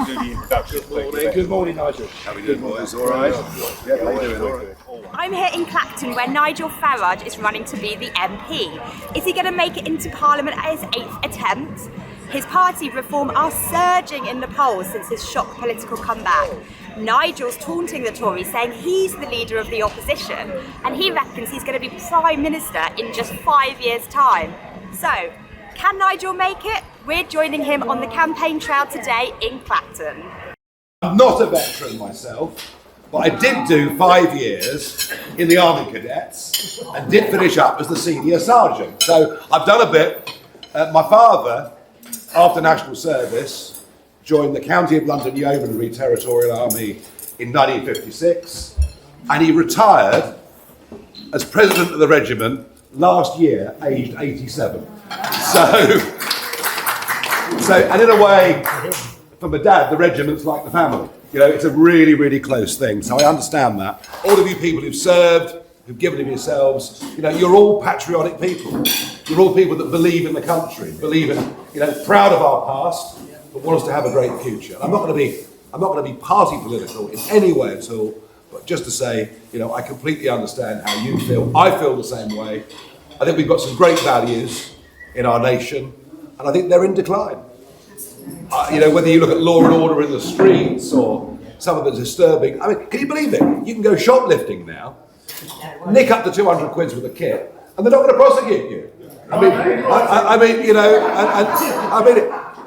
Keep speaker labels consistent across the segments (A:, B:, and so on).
A: do the introduction.
B: Good morning, Nigel.
A: How are we doing, boys? All right? Yeah, how are you doing? All right.
C: I'm here in Clacton where Nigel Farage is running to be the MP. Is he going to make it into Parliament at his 8th attempt? His party Reform are surging in the polls since his shock political comeback. Nigel's taunting the Tories, saying he's the leader of the opposition, and he reckons he's going to be Prime Minister in just 5 years' time. So, can Nigel make it? We're joining him on the campaign trail today in Clacton.
B: I'm not a veteran myself, but I did do 5 years in the Army Cadets and did finish up as the senior sergeant. So I've done a bit. My father, after national service, joined the County of London Yeomanry Territorial Army in 1956, and he retired as president of the regiment last year, aged 87. So, and in a way, for my dad, the regiment's like the family. You know, it's a really, really close thing. So I understand that. All of you people who've served, who've given of yourselves, you know, you're all patriotic people. You're all people that believe in the country, believe in, you know, proud of our past, but want us to have a great future. And I'm not going to be party political in any way at all, but just to say, you know, I completely understand how you feel. I feel the same way. I think we've got some great values in our nation, and I think they're in decline. You know, whether you look at law and order in the streets or some of the disturbing, I mean, can you believe it? You can go shoplifting now, nick up to 200 quid with a kit, and they're not going to prosecute you. I mean, you know,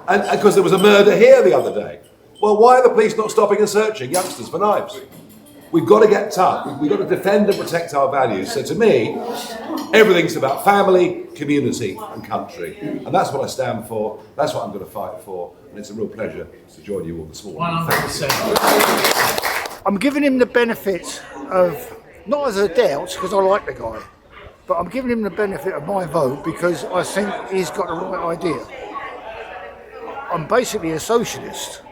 B: and because there was a murder here the other day. Well, why are the police not stopping and searching youngsters for knives? We've got to get tough. We've got to defend and protect our values. So to me, everything's about family, community and country. And that's what I stand for. That's what I'm going to fight for. And it's a real pleasure to join you all this morning.
D: 100%. I'm giving him the benefit of, not as a doubt, because I like the guy, but I'm giving him the benefit of my vote because I think he's got the right idea. I'm basically a socialist.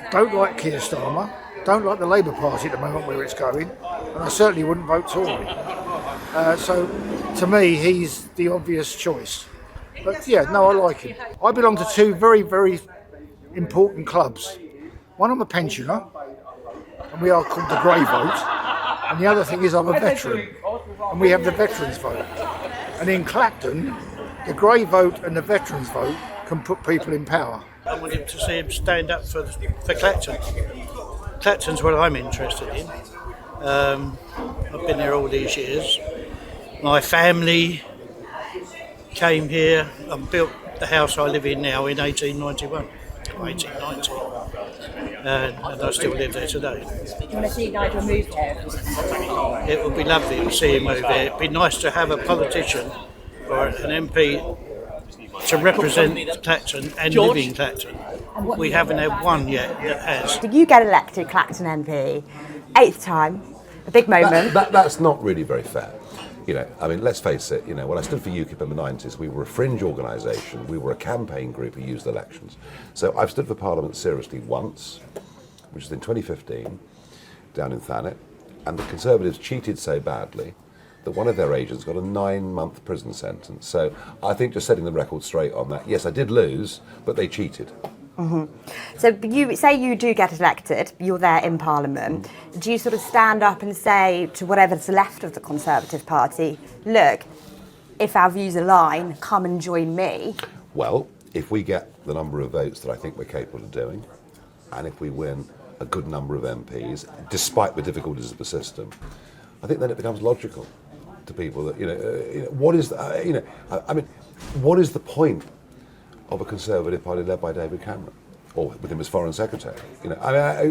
D: Don't like Keir Starmer. Don't like the Labour Party at the moment where it's going, and I certainly wouldn't vote Tory. So, to me, he's the obvious choice. But yeah, no, I like him. I belong to two very, very important clubs. One, I'm a pensioner, and we are called the Grey Vote, and the other thing is I'm a veteran, and we have the Veterans Vote. And in Clacton, the Grey Vote and the Veterans Vote can put people in power.
E: I want him to see him stand up for Clacton. Clacton's what I'm interested in. I've been here all these years. My family came here and built the house I live in now in 1891, or 1890. And I still live there today.
C: Do you want to see Nigel move here?
E: It would be lovely to see him move here. It'd be nice to have a politician or an MP to represent Clacton and live in Clacton. We haven't had one yet that has.
C: Did you get elected Clacton MP? 8th time, a big moment.
F: That's not really very fair. You know, I mean, let's face it, you know, when I stood for UKIP in the 90s, we were a fringe organisation, we were a campaign group who used elections. So I've stood for Parliament seriously once, which was in 2015, down in Thanet, and the Conservatives cheated so badly that one of their agents got a 9-month prison sentence. So I think just setting the record straight on that, yes, I did lose, but they cheated.
C: Mm-hmm. So you say you do get elected, you're there in Parliament. Do you sort of stand up and say to whatever's left of the Conservative Party, look, if our views align, come and join me?
F: Well, if we get the number of votes that I think we're capable of doing, and if we win a good number of MPs, despite the difficulties of the system, I think then it becomes logical to people that, what is the point of a Conservative Party led by David Cameron, or with him as Foreign Secretary?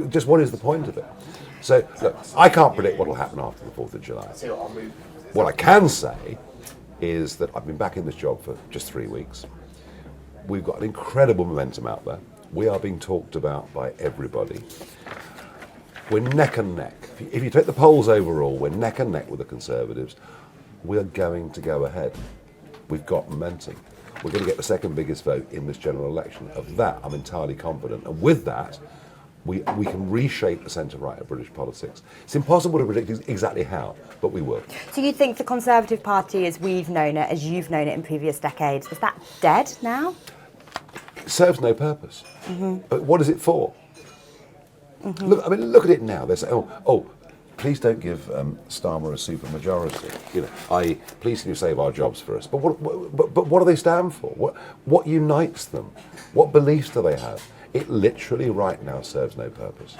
F: Just what is the point of it? So, look, I can't predict what will happen after the 4th of July. What I can say is that I've been back in this job for just 3 weeks. We've got an incredible momentum out there. We are being talked about by everybody. We're neck and neck. If you take the polls overall, we're neck and neck with the Conservatives. We're going to go ahead. We've got momentum. We're going to get the second biggest vote in this general election. Of that, I'm entirely confident. And with that, we can reshape the centre-right of British politics. It's impossible to predict exactly how, but we will.
C: Do you think the Conservative Party, as we've known it, as you've known it in previous decades, is that dead now?
F: It serves no purpose. But what is it for? Look, I mean, look at it now. They say, oh, please don't give Starmer a supermajority. You know, i.e., please can you save our jobs for us? But what do they stand for? What unites them? What beliefs do they have? It literally right now serves no purpose.